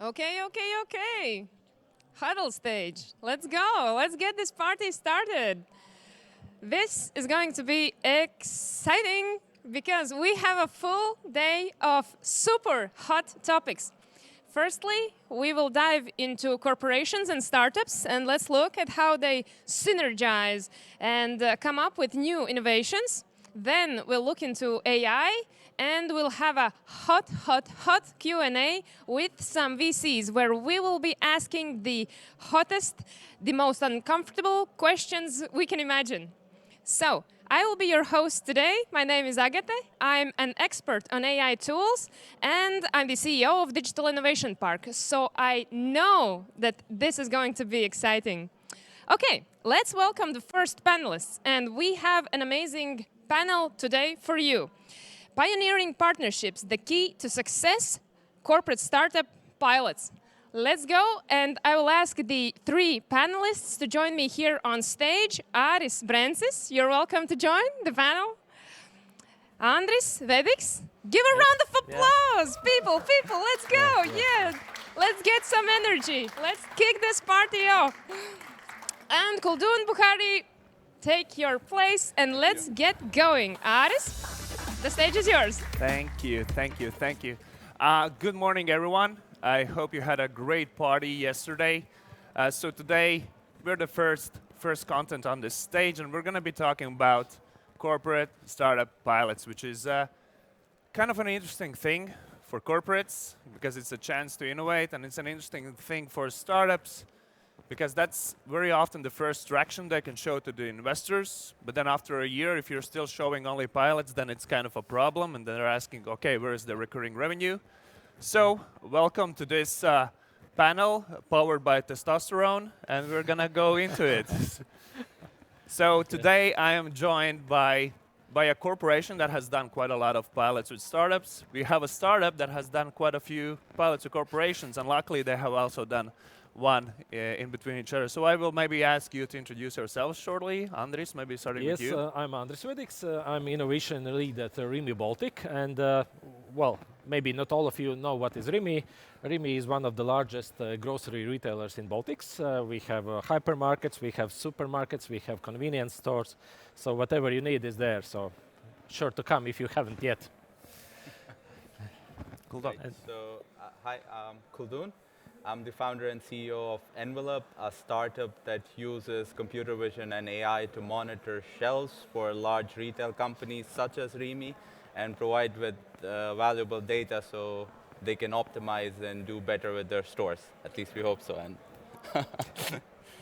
Okay. Huddle stage. Let's go. Let's get this party started. This is going to be exciting because we have a full day of super hot topics. Firstly, we will dive into corporations and startups and let's look at how they synergize and come up with new innovations. Then we'll look into AI and we'll have a hot Q&A with some VCs where we will be asking the hottest, the most uncomfortable questions we can imagine. So, I will be your host today. My name is Agate. I'm an expert on AI tools, and I'm the CEO of Digital Innovation Park. So I know that this is going to be exciting. Okay, let's welcome the first panelists. And we have an amazing panel today for you. Pioneering partnerships, the key to success, corporate startup pilots. Let's go, and I will ask the three panelists to join me here on stage. Āris, Brencis, you're welcome to join the panel. Andris, Vedigs, give a round of applause. People, let's go. Yeah, let's get some energy. Let's kick this party off. And Kuldun Bukhari, take your place, and let's get going. Āris, the stage is yours. Thank you. Good morning, everyone. I hope you had a great party yesterday. So today, we're the first content on this stage, and we're going to be talking about corporate startup pilots, which is kind of an interesting thing for corporates because it's a chance to innovate, and it's an interesting thing for startups because that's very often the first traction they can show to the investors. But then after a year, if you're still showing only pilots, then it's kind of a problem, and they're asking, okay, where is the recurring revenue? So, welcome to this panel powered by testosterone, and we're gonna go into it. So today I am joined by a corporation that has done quite a lot of pilots with startups. We have a startup that has done quite a few pilots with corporations, and luckily they have also done one in between each other. So I will maybe ask you to introduce yourselves shortly. Andris, maybe starting with you. Yes, I'm Andris Vedigs. I'm innovation lead at Rimi Baltic, and well, maybe not all of you know what is Rimi. Rimi is one of the largest grocery retailers in Baltics. We have hypermarkets, we have supermarkets, we have convenience stores. So whatever you need is there. So sure to come if you haven't yet. Kuldun. Hi, I'm Kuldun. I'm the founder and CEO of Envelope, a startup that uses computer vision and AI to monitor shelves for large retail companies such as Rimi and provide with valuable data so they can optimize and do better with their stores. At least we hope so.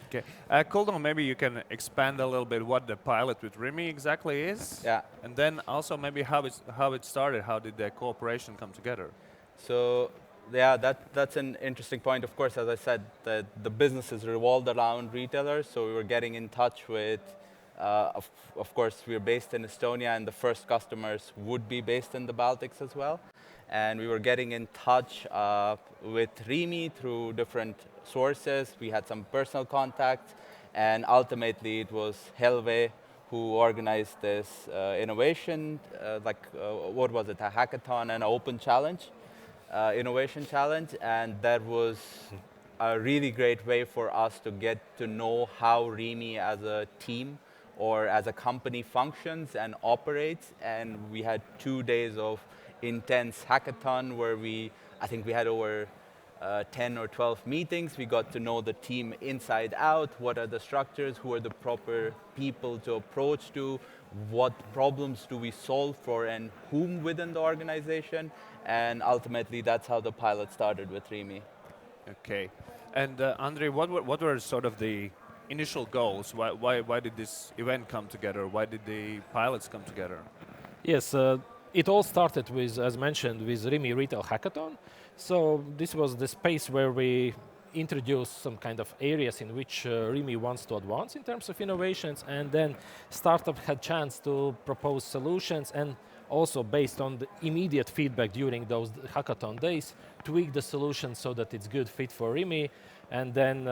Okay, Kuldun, maybe you can expand a little bit what the pilot with Rimi exactly is. Yeah. And then also maybe how it started. How did the cooperation come together? So yeah, that's an interesting point. Of course, as I said, the business is revolved around retailers, so we were getting in touch with, of course, we're based in Estonia, and the first customers would be based in the Baltics as well. And we were getting in touch with Rimi through different sources. We had some personal contacts, and ultimately it was Helve who organized this innovation, what was it, a hackathon and an open challenge. Innovation challenge, and that was a really great way for us to get to know how Rimi as a team or as a company functions and operates. And we had 2 days of intense hackathon where I think we had over 10 or 12 meetings. We got to know the team inside out, what are the structures, who are the proper people to approach to, what problems do we solve for and whom within the organization. And ultimately, that's how the pilot started with Rimi. Okay. And Andrei, what were sort of the initial goals? Why did this event come together? Why did the pilots come together? Yes, it all started with, as mentioned, with Rimi Retail Hackathon. So this was the space where we introduced some kind of areas in which Rimi wants to advance in terms of innovations, and then startup had chance to propose solutions, and also based on the immediate feedback during those hackathon days, tweak the solution so that it's good fit for Rimi. And then,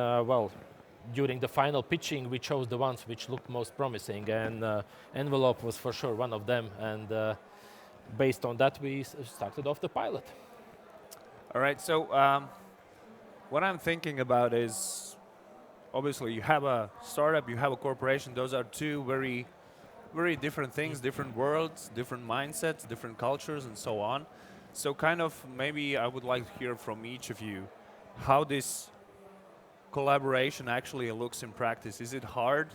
during the final pitching, we chose the ones which looked most promising, and Envelope was for sure one of them. And based on that, we started off the pilot. All right, so what I'm thinking about is, obviously, you have a startup, you have a corporation. Those are two very, very different things, different worlds, different mindsets, different cultures, and so on. So, kind of, maybe I would like to hear from each of you how this collaboration actually looks in practice. Is it hard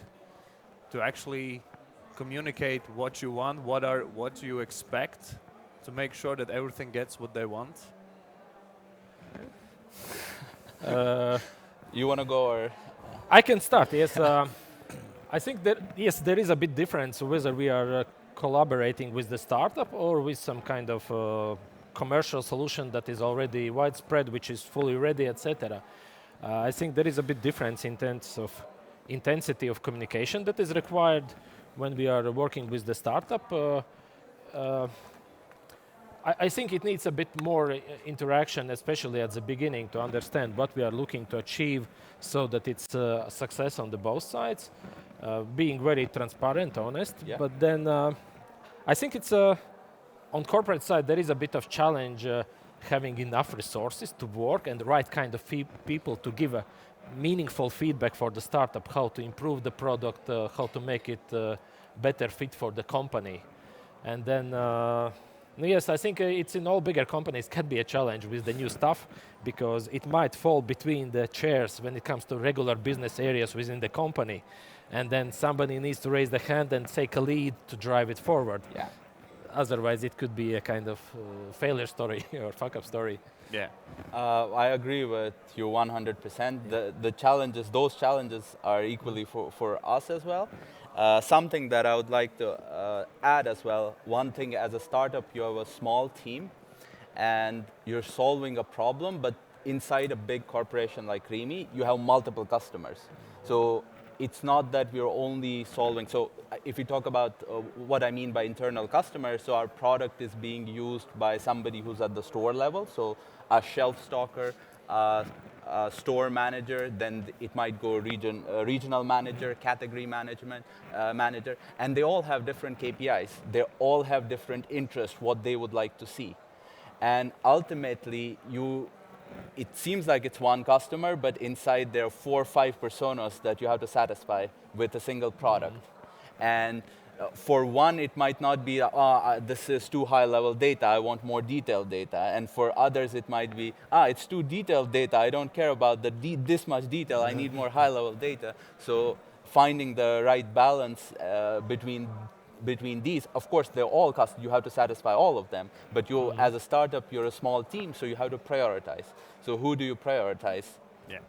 to actually communicate what you want, what you expect, to make sure that everything gets what they want? You want to go or? I can start, yes. I think that, yes, there is a bit difference whether we are collaborating with the startup or with some kind of commercial solution that is already widespread, which is fully ready, etc. I think there is a bit difference in terms of intensity of communication that is required when we are working with the startup. I think it needs a bit more interaction, especially at the beginning, to understand what we are looking to achieve so that it's a success on the both sides, being very transparent, honest. Yeah. But then I think it's on corporate side, there is a bit of challenge having enough resources to work and the right kind of people to give a meaningful feedback for the startup, how to improve the product, how to make it better fit for the company. And then yes, I think it's in all bigger companies can be a challenge with the new stuff because it might fall between the chairs when it comes to regular business areas within the company. And then somebody needs to raise the hand and take a lead to drive it forward. Yeah. Otherwise, it could be a kind of failure story or fuck-up story. Yeah. I agree with you 100%. The challenges, those challenges are equally for us as well. Something that I would like to add as well, one thing as a startup, you have a small team and you're solving a problem, but inside a big corporation like Rimi, you have multiple customers. So it's not that we're only solving, so if we talk about what I mean by internal customers, so our product is being used by somebody who's at the store level, so a shelf stocker, store manager, then it might go regional manager, category management manager, and they all have different KPIs. They all have different interests, what they would like to see. And ultimately, it seems like it's one customer, but inside there are 4 or 5 personas that you have to satisfy with a single product. And for one, it might not be, this is too high level data, I want more detailed data. And for others, it might be, it's too detailed data, I don't care about this much detail, I need more high level data. So finding the right balance between these, of course, they're all you have to satisfy all of them. But you, as a startup, you're a small team, so you have to prioritize. So who do you prioritize? Yeah.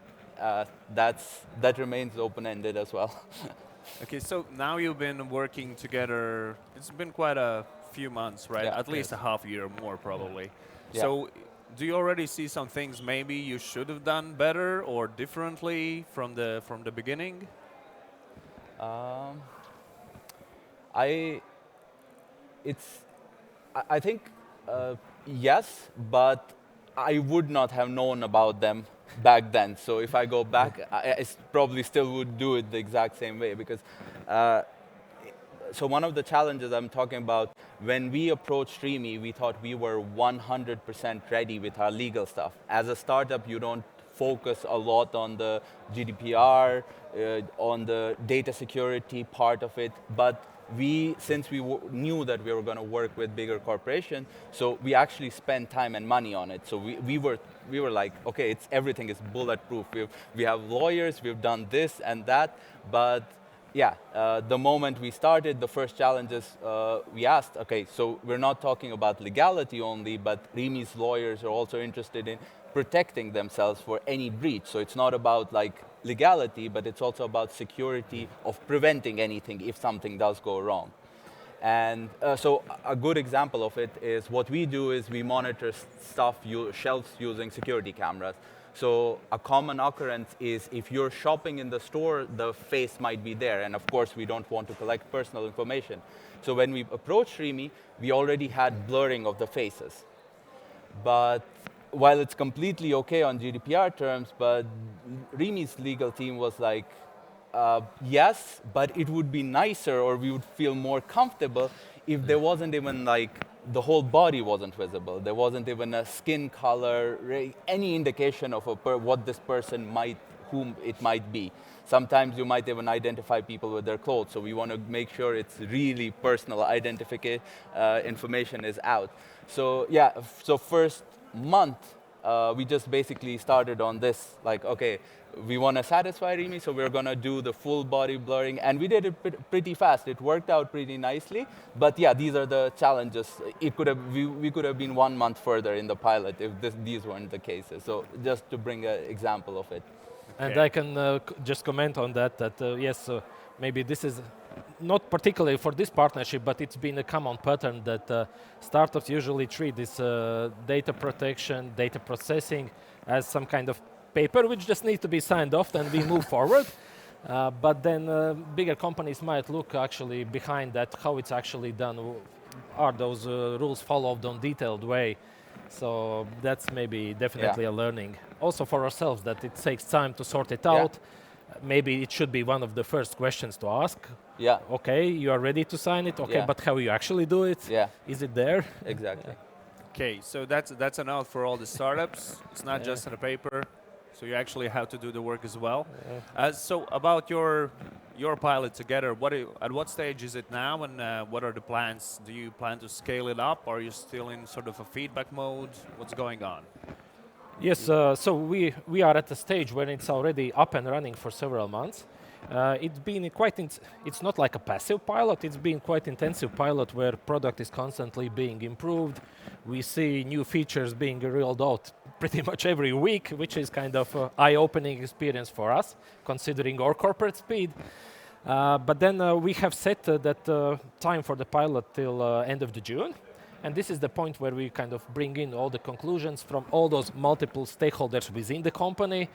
That remains open-ended as well. Okay, so now you've been working together, it's been quite a few months, right? Yeah. At least a half year more, probably. Yeah. So do you already see some things maybe you should have done better or differently from the beginning? I think yes, but I would not have known about them back then. So if I go back, I probably still would do it the exact same way because. So one of the challenges I'm talking about, when we approached Rimi, we thought we were 100% ready with our legal stuff. As a startup, you don't focus a lot on the GDPR, on the data security part of it, but since we knew that we were going to work with bigger corporations, so we actually spent time and money on it. So we were like, okay, everything is bulletproof. We have lawyers, we've done this and that, but yeah, the moment we started, the first challenges we asked, okay, so we're not talking about legality only, but Rimi's lawyers are also interested in protecting themselves for any breach. So it's not about like legality, but it's also about security of preventing anything if something does go wrong. And so a good example of it is what we do is we monitor shelves using security cameras. So a common occurrence is if you're shopping in the store, the face might be there. And of course, we don't want to collect personal information. So when we approached Rimi, we already had blurring of the faces. But while it's completely okay on GDPR terms, but Rimi's legal team was like, yes, but it would be nicer or we would feel more comfortable if there wasn't even like the whole body wasn't visible. There wasn't even a skin color, any indication of what this person whom it might be. Sometimes you might even identify people with their clothes, so we want to make sure it's really personal identification information is out. So yeah, so first month, we just basically started on this, like, okay, we want to satisfy Rimi, so we're going to do the full body blurring, and we did it pretty fast. It worked out pretty nicely, but yeah, these are the challenges. It could have, we could have been 1 month further in the pilot if these weren't the cases. So just to bring an example of it. And Okay. I can just comment on that, yes, maybe this is not particularly for this partnership, but it's been a common pattern that startups usually treat this data protection, data processing as some kind of paper which just needs to be signed off and we move forward. But then bigger companies might look actually behind that, how it's actually done. Are those rules followed on detailed way? So that's maybe definitely a learning. Also for ourselves, that it takes time to sort it out. Maybe it should be one of the first questions to ask. Yeah. Okay, you are ready to sign it. Okay, Yeah. but how you actually do it? Yeah. Is it there? Exactly. Okay, so that's a note for all the startups. It's not just on the paper, so you actually have to do the work as well. So about your pilot together, at what stage is it now, and what are the plans? Do you plan to scale it up? Or are you still in sort of a feedback mode? What's going on? Yes, so we are at a stage when it's already up and running for several months. It's been it's not like a passive pilot, it's been quite intensive pilot where product is constantly being improved. We see new features being rolled out pretty much every week, which is kind of an eye-opening experience for us, considering our corporate speed. But then we have set that time for the pilot till end of the June. And this is the point where we kind of bring in all the conclusions from all those multiple stakeholders within the company.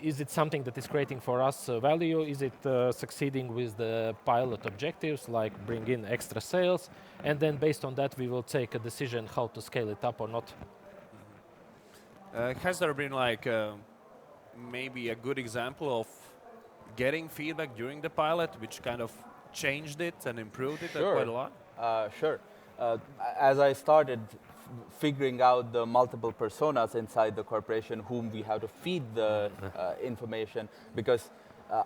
Is it something that is creating for us value? Is it succeeding with the pilot objectives, like bring in extra sales? And then based on that, we will take a decision how to scale it up or not. Has there been like maybe a good example of getting feedback during the pilot, which kind of changed it and improved it quite a lot? Sure. As I started figuring out the multiple personas inside the corporation whom we have to feed the information, because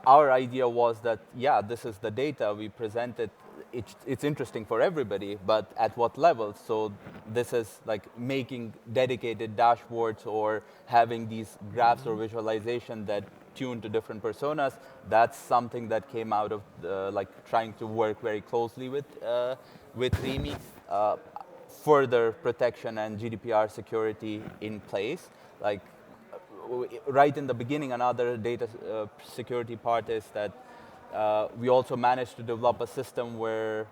our idea was that, yeah, this is the data we presented. It's interesting for everybody, but at what level? So this is like making dedicated dashboards or having these graphs or visualization that tune to different personas. That's something that came out of like trying to work very closely with Rimi. Further protection and GDPR security in place. Like right in the beginning, another data security part is that we also managed to develop a system where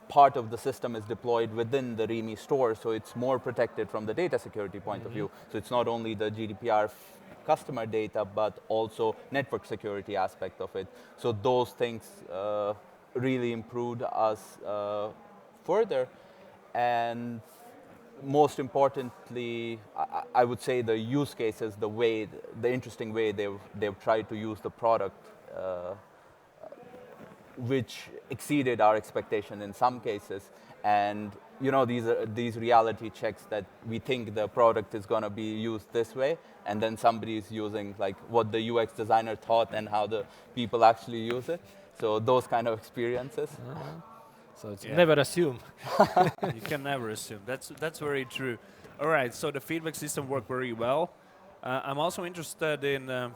part of the system is deployed within the Rimi store, so it's more protected from the data security point of view. So it's not only the GDPR customer data, but also network security aspect of it. So those things really improved us further. And most importantly, I would say the use cases, the interesting way they've tried to use the product, which exceeded our expectation in some cases. And you know, these reality checks that we think the product is going to be used this way, and then somebody is using like what the UX designer thought and how the people actually use it. So those kind of experiences. So it's never assume. You can never assume. That's very true. All right, so the feedback system worked very well. I'm also interested in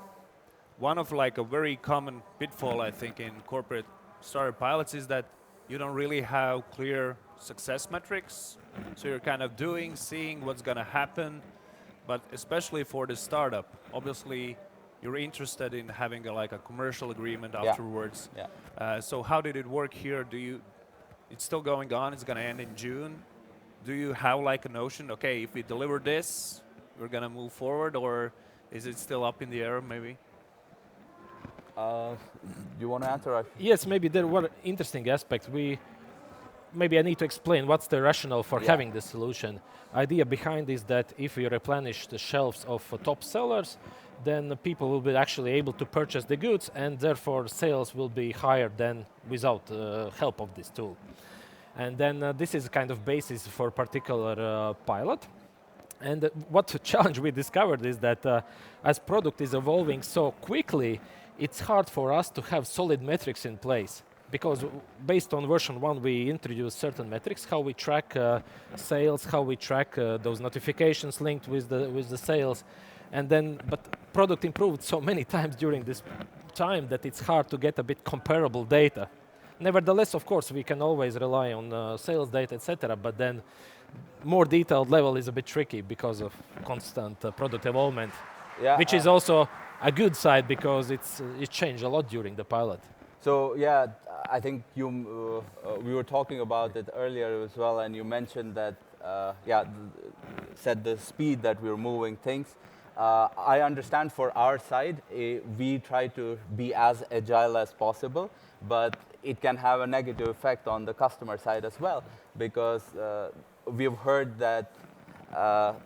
one of like a very common pitfall, I think, in corporate startup pilots is that you don't really have clear success metrics. So you're kind of seeing what's going to happen, but especially for the startup, obviously you're interested in having like a commercial agreement afterwards. Yeah. So how did it work here? It's still going on, it's going to end in June. Do you have like a notion, okay, if we deliver this, we're going to move forward, or is it still up in the air maybe? Do you want to answer? Yes, maybe there were interesting aspects. Maybe I need to explain what's the rationale for having this solution. Idea behind is that if we replenish the shelves of top sellers, then people will be actually able to purchase the goods, and therefore sales will be higher than without help of this tool. And then this is kind of basis for particular pilot. And what challenge we discovered is that as product is evolving so quickly, it's hard for us to have solid metrics in place. Because based on version 1, we introduced certain metrics, how we track sales, how we track those notifications linked with the sales. And then, but product improved so many times during this time that it's hard to get a bit comparable data. Nevertheless, of course, we can always rely on sales data, etc. But then more detailed level is a bit tricky because of constant product development, which is also a good side because it changed a lot during the pilot. So yeah, I think we were talking about it earlier as well, and you mentioned that said the speed that we're moving things. I understand for our side, we try to be as agile as possible, but it can have a negative effect on the customer side as well, because we've heard that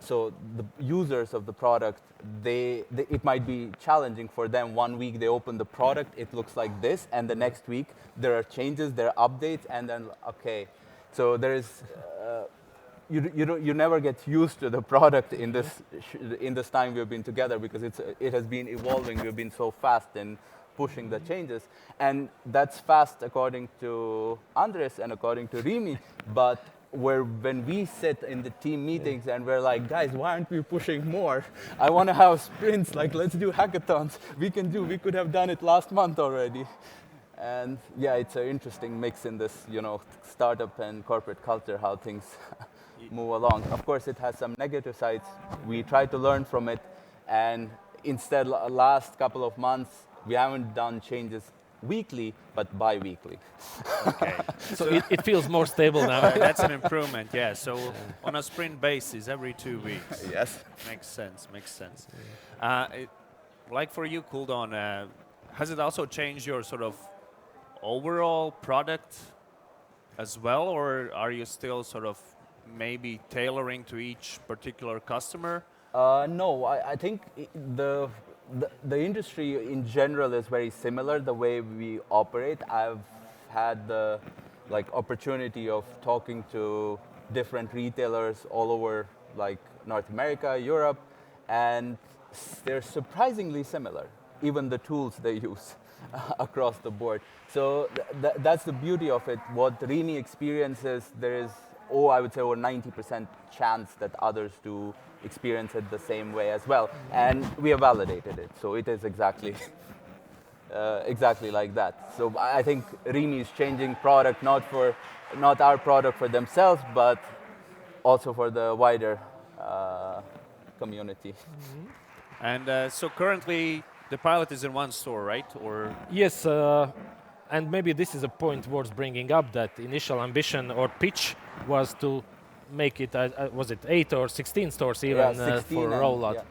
so the users of the product, it might be challenging for them. 1 week they open the product, it looks like this, and the next week there are changes, there are updates, and then okay. So there is you never get used to the product in this time we've been together, because it has been evolving. We've been so fast in pushing the changes, and that's fast according to Andris and according to Rimi, but when we sit in the team meetings and we're like, guys, why aren't we pushing more? I want to have sprints, like let's do hackathons. We could have done it last month already. And yeah, it's an interesting mix in this, startup and corporate culture, how things move along. Of course, it has some negative sides. We try to learn from it, and instead, last couple of months, we haven't done changes weekly, but bi-weekly. Okay. So it feels more stable now. That's an improvement, yeah. So on a sprint basis, every 2 weeks. Yes. Makes sense. Like for you, Kuldon, has it also changed your sort of overall product as well, or are you still sort of maybe tailoring to each particular customer? No, I think the industry in general is very similar, the way we operate. I've had the opportunity of talking to different retailers all over North America, Europe, and they're surprisingly similar, even the tools they use across the board. So that's the beauty of it. What Rimi experiences, there is, I would say over 90% chance that others do experience it the same way as well. And we have validated it, so it is exactly like that. So I think Rimi is changing product, not our product for themselves, but also for the wider community. Mm-hmm. And so currently the pilot is in one store, right? Or yes, and maybe this is a point worth bringing up, that initial ambition or pitch was to make it, was it 8 or 16 stores even for rollout. Yeah.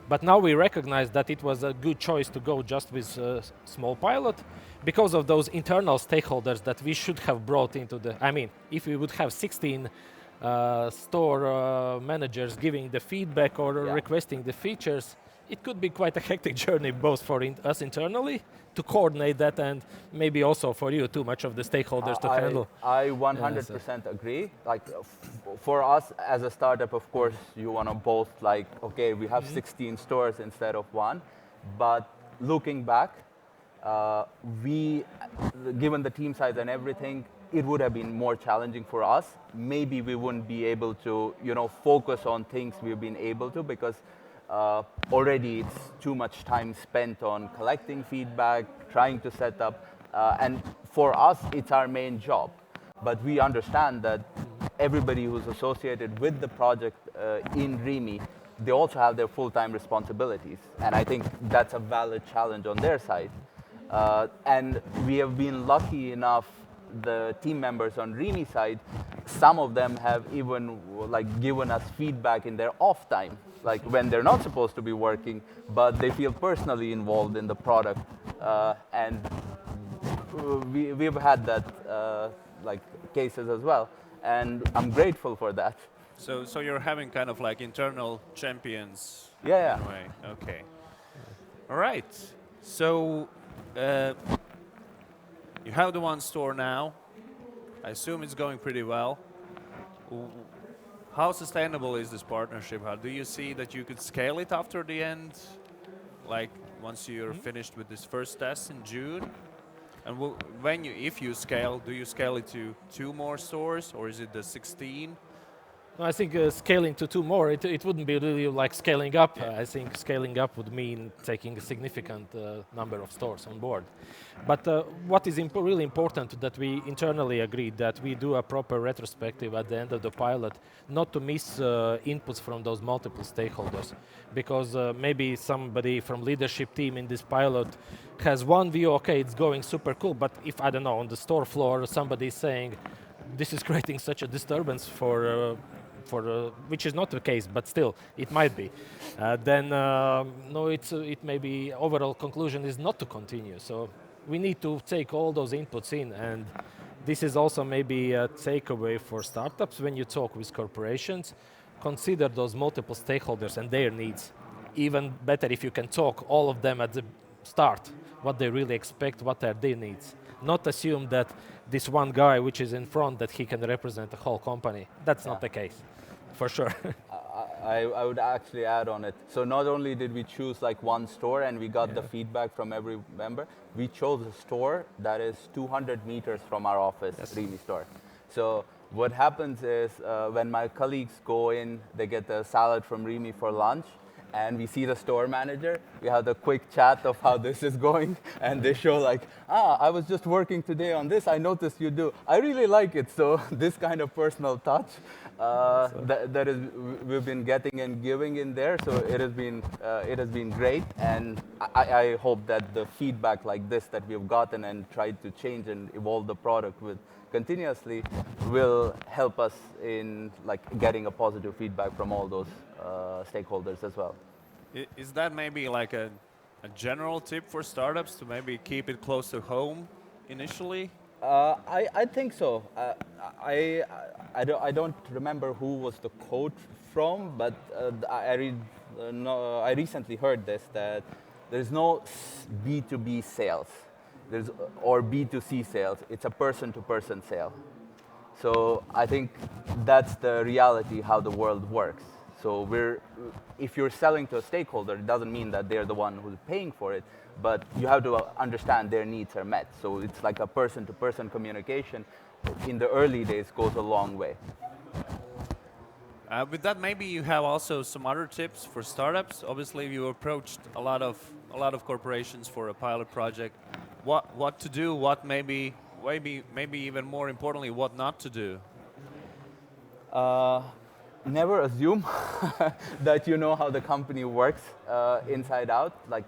But now we recognize that it was a good choice to go just with a small pilot because of those internal stakeholders that we should have brought into the, if we would have 16 store managers giving the feedback or requesting the features, it could be quite a hectic journey both for us internally to coordinate that, and maybe also for you, too much of the stakeholders to handle. I 100% agree. For us as a startup, of course, you want to both okay, we have 16 stores instead of 1, but looking back, given the team size and everything, it would have been more challenging for us. Maybe we wouldn't be able to, focus on things we've been able to, because already it's too much time spent on collecting feedback, trying to set up, and for us, it's our main job. But we understand that everybody who's associated with the project in Rimi, they also have their full-time responsibilities, and I think that's a valid challenge on their side. And we have been lucky enough, the team members on Rimi side, some of them have even given us feedback in their off time, when they're not supposed to be working, but they feel personally involved in the product, and we've had that cases as well, and I'm grateful for that. So you're having kind of internal champions. Yeah. In a way. Okay. All right. So you have the one store now. I assume it's going pretty well. W- How sustainable is this partnership? How do you see that you could scale it after the end? Like once you're finished with this first test in June? And when you, if you scale, do you scale it to 2 more stores or is it the 16? No, I think scaling to 2 more, it wouldn't be really like scaling up. Yeah. I think scaling up would mean taking a significant number of stores on board. But what is really important that we internally agreed that we do a proper retrospective at the end of the pilot, not to miss inputs from those multiple stakeholders. Because maybe somebody from leadership team in this pilot has one view, okay, it's going super cool, but if, I don't know, on the store floor, somebody is saying, this is creating such a disturbance which is not the case, but still it might be. Then no, it may be overall conclusion is not to continue. So we need to take all those inputs in, and this is also maybe a takeaway for startups when you talk with corporations. Consider those multiple stakeholders and their needs. Even better if you can talk all of them at the start, what they really expect, what are their needs. Not assume that this one guy which is in front that he can represent the whole company. That's not the case, for sure. I would actually add on it. So not only did we choose like one store and we got the feedback from every member, we chose a store that is 200 meters from our office, Rimi store. So what happens is when my colleagues go in, they get the salad from Rimi for lunch, and we see the store manager, we have the quick chat of how this is going, and they show like, I was just working today on this, I noticed you do. I really like it, so this kind of personal touch that is we've been getting and giving in there, so it has been great, and I hope that the feedback like this that we've gotten and tried to change and evolve the product with continuously will help us in like getting a positive feedback from all those stakeholders as well. Is that maybe like a general tip for startups to maybe keep it close to home initially? I think so. I don't remember who was the quote from, but I recently heard this, that there's no B2B sales, or B2C sales. It's a person-to-person sale. So I think that's the reality how the world works. So if you're selling to a stakeholder, it doesn't mean that they're the one who's paying for it, but you have to understand their needs are met. So it's like a person-to-person communication. In the early days, goes a long way. With that, maybe you have also some other tips for startups. Obviously, you approached a lot of corporations for a pilot project. What to do? What maybe even more importantly, what not to do? Never assume that you know how the company works inside out. Like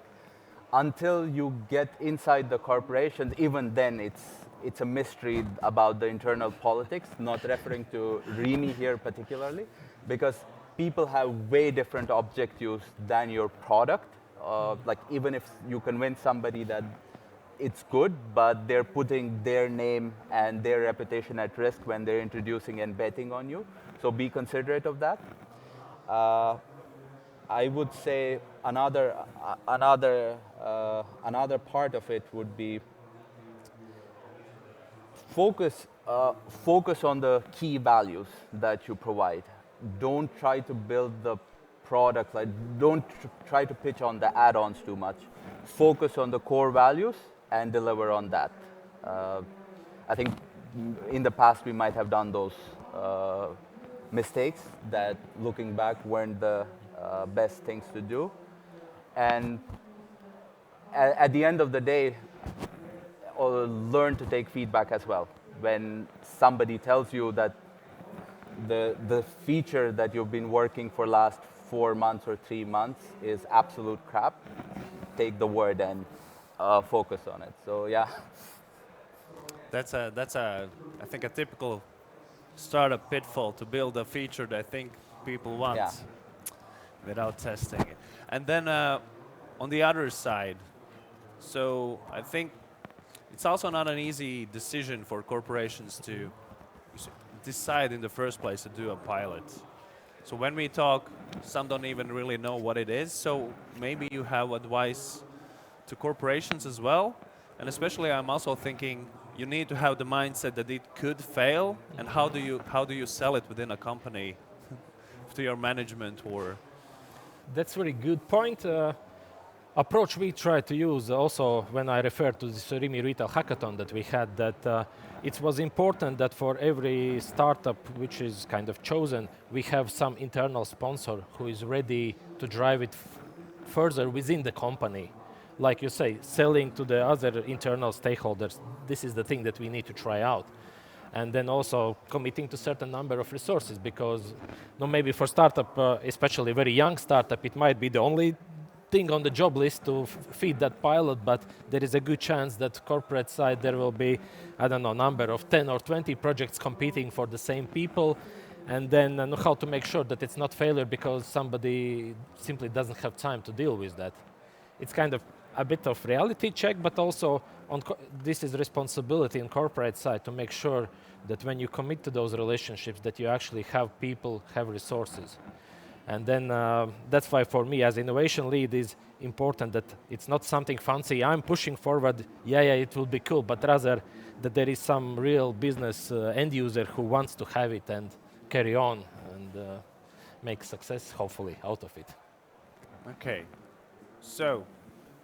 until you get inside the corporation, even then it's a mystery about the internal politics. Not referring to Rimi here particularly, because people have way different objectives than your product. Like even if you convince somebody that it's good, but they're putting their name and their reputation at risk when they're introducing and betting on you. So be considerate of that. I would say another part of it would be focus on the key values that you provide. Don't try to build the product, like don't try to pitch on the add-ons too much. Focus on the core values and deliver on that. I think in the past we might have done those mistakes that, looking back, weren't the best things to do. And at the end of the day, learn to take feedback as well. When somebody tells you that the feature that you've been working for last 4 months or 3 months is absolute crap, take the word and focus on it. So yeah. That's I think a typical startup pitfall, to build a feature that I think people want without testing it. And then on the other side, so I think it's also not an easy decision for corporations to decide in the first place to do a pilot. So when we talk, some don't even really know what it is. So maybe you have advice to corporations as well. And especially I'm also thinking you need to have the mindset that it could fail, and how do you sell it within a company to your management or? That's a very good point. Approach we try to use also when I refer to this Rimi Retail Hackathon that we had, that it was important that for every startup which is kind of chosen, we have some internal sponsor who is ready to drive it further within the company. Like you say, selling to the other internal stakeholders, this is the thing that we need to try out. And then also committing to certain number of resources, because maybe for startup, especially very young startup, it might be the only thing on the job list to feed that pilot, but there is a good chance that corporate side there will be, I don't know, number of 10 or 20 projects competing for the same people, and then know how to make sure that it's not failure because somebody simply doesn't have time to deal with that. It's kind of a bit of reality check, but also this is responsibility on corporate side to make sure that when you commit to those relationships that you actually have people, have resources. And then that's why for me as innovation lead is important that it's not something fancy, I'm pushing forward, yeah, it will be cool, but rather that there is some real business end user who wants to have it and carry on and make success, hopefully, out of it. Okay, so,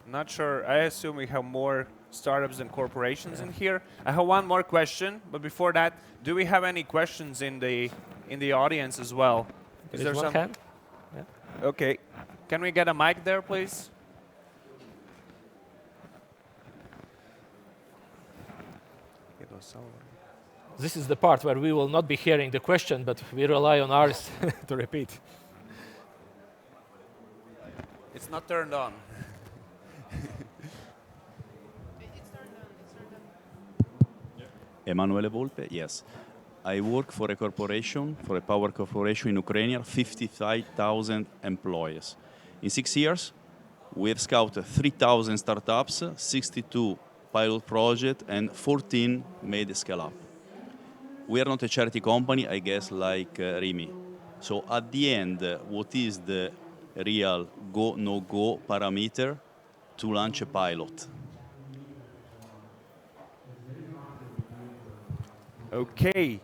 not sure, I assume we have more startups and corporations in here. I have one more question, but before that, do we have any questions in the audience as well? Is there one hand? Yeah. Okay, can we get a mic there, please? This is the part where we will not be hearing the question, but we rely on Āris to repeat. It's not turned on. Emanuele Volpe, yes. I work for a corporation, for a power corporation in Ukraine, 55,000 employees. In 6 years, we have scouted 3,000 startups, 62 pilot projects, and 14 made a scale up. We are not a charity company, I guess, like Rimi. So at the end, what is the real go, no go parameter to launch a pilot? Okay.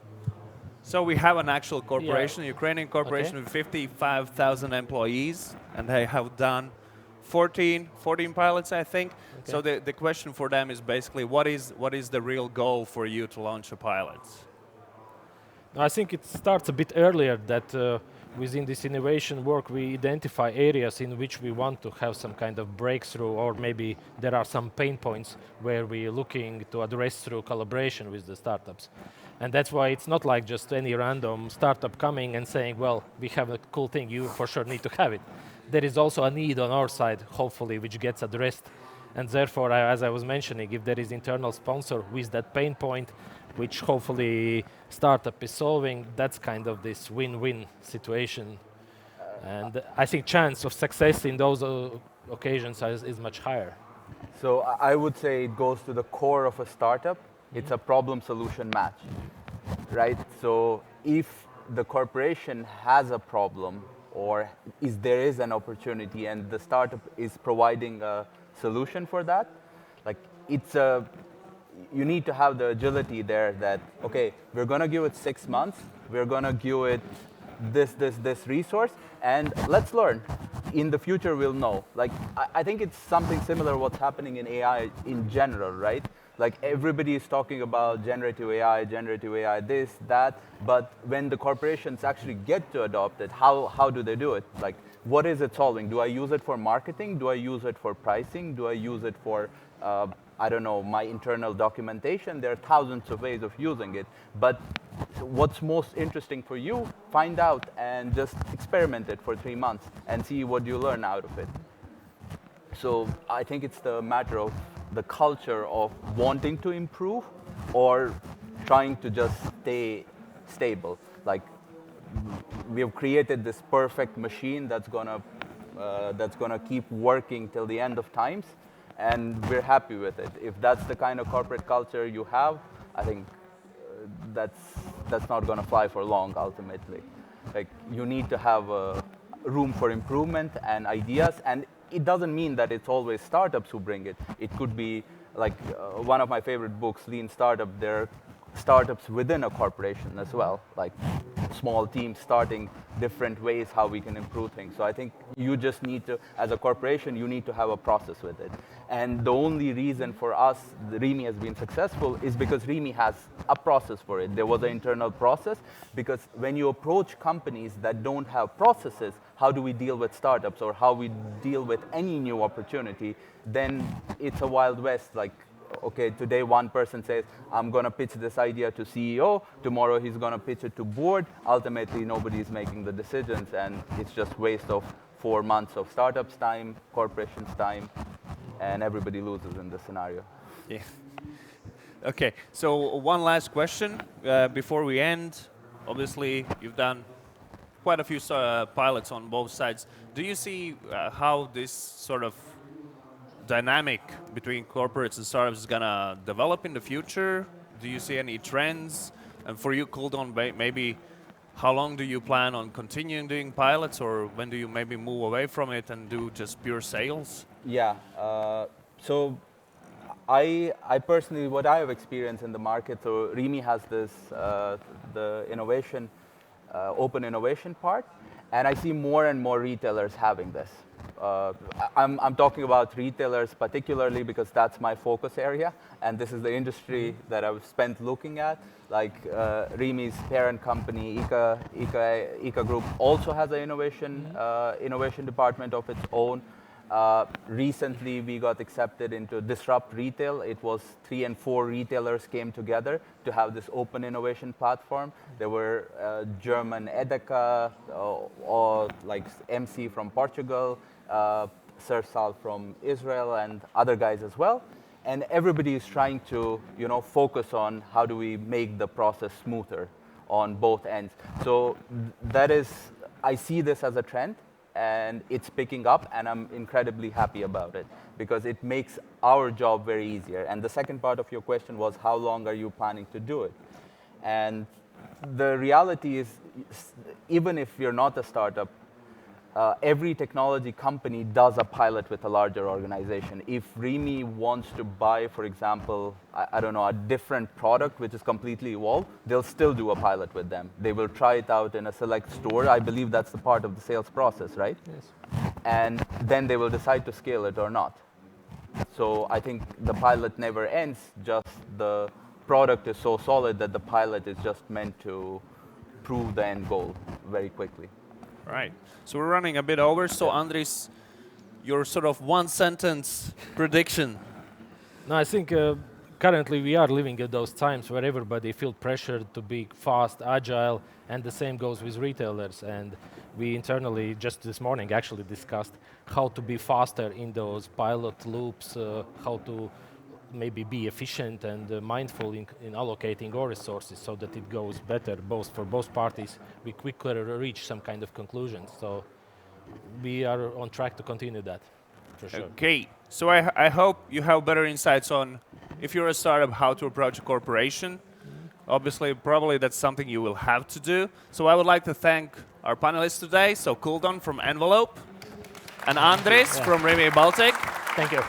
So we have an actual corporation, Ukrainian corporation with 55,000 employees, and they have done 14 pilots, I think. Okay. So the question for them is basically, what is the real goal for you to launch a pilot? I think it starts a bit earlier that within this innovation work we identify areas in which we want to have some kind of breakthrough, or maybe there are some pain points where we're looking to address through collaboration with the startups. And that's why it's not like just any random startup coming and saying, well, we have a cool thing, you for sure need to have it. There is also a need on our side, hopefully, which gets addressed. And therefore, as I was mentioning, if there is internal sponsor with that pain point, which hopefully startup is solving, that's kind of this win-win situation. And I think chance of success in those occasions is much higher. So I would say it goes to the core of a startup. It's a problem-solution match, right? So if the corporation has a problem, or there is an opportunity and the startup is providing a solution for that, like you need to have the agility there that, okay, we're gonna give it 6 months, we're gonna give it this resource, and let's learn. In the future, we'll know. Like, I think it's something similar what's happening in AI in general, right? Like, everybody is talking about generative AI, this, that, but when the corporations actually get to adopt it, how do they do it? Like, what is it solving? Do I use it for marketing? Do I use it for pricing? Do I use it for, I don't know, my internal documentation? There are thousands of ways of using it, but what's most interesting for you, find out and just experiment it for 3 months and see what you learn out of it. So I think it's the matter of the culture of wanting to improve or trying to just stay stable. Like, we have created this perfect machine that's gonna keep working till the end of times, and we're happy with it. If that's the kind of corporate culture you have, I think that's not gonna fly for long ultimately. Like, you need to have room for improvement and ideas, and it doesn't mean that it's always startups who bring it. It could be like one of my favorite books, Lean Startup, there are startups within a corporation as well, like small teams starting different ways how we can improve things. So I think you just need to, as a corporation, you need to have a process with it. And the only reason for us, Rimi has been successful is because Rimi has a process for it. There was an internal process, because when you approach companies that don't have processes, how do we deal with startups or how we deal with any new opportunity, then it's a Wild West. Like, okay, today one person says, I'm going to pitch this idea to CEO, tomorrow he's going to pitch it to board. Ultimately, nobody's making the decisions, and it's just waste of 4 months of startups' time, corporations' time, and everybody loses in this scenario. Yeah. Okay, so one last question before we end. Obviously, you've done quite a few pilots on both sides. Do you see how this sort of dynamic between corporates and startups is going to develop in the future? Do you see any trends? And for you, Kuldon, maybe how long do you plan on continuing doing pilots, or when do you maybe move away from it and do just pure sales? Yeah, so I personally, what I have experienced in the market, so Rimi has this, the innovation, open innovation part, and I see more and more retailers having this. I'm talking about retailers particularly because that's my focus area, and this is the industry that I've spent looking at. Like Rimi's parent company, Ika Group, also has an innovation department of its own. Recently, we got accepted into Disrupt Retail. It was 3 and 4 retailers came together to have this open innovation platform. There were German Edeka, or like MC from Portugal, Sersal from Israel, and other guys as well. And everybody is trying to, focus on how do we make the process smoother on both ends. So that is, I see this as a trend, and it's picking up, and I'm incredibly happy about it because it makes our job very easier. And the second part of your question was, how long are you planning to do it? And the reality is, even if you're not a startup, every technology company does a pilot with a larger organization. If Rimi wants to buy, for example, I don't know, a different product which is completely evolved, they'll still do a pilot with them. They will try it out in a select store. I believe that's the part of the sales process, right? Yes. And then they will decide to scale it or not. So I think the pilot never ends, just the product is so solid that the pilot is just meant to prove the end goal very quickly. Right. So we're running a bit over. So Andris, your sort of one-sentence prediction. No, I think currently we are living at those times where everybody feels pressured to be fast, agile, and the same goes with retailers. And we internally, just this morning, actually discussed how to be faster in those pilot loops, how to maybe be efficient and mindful in allocating our resources so that it goes better for both parties. We quickly reach some kind of conclusion. So we are on track to continue that, for sure. Okay, so I hope you have better insights on, if you're a startup, how to approach a corporation. Obviously, probably that's something you will have to do. So I would like to thank our panelists today. So Kuldon from Envelope and Andris from Rimi Baltic. Thank you.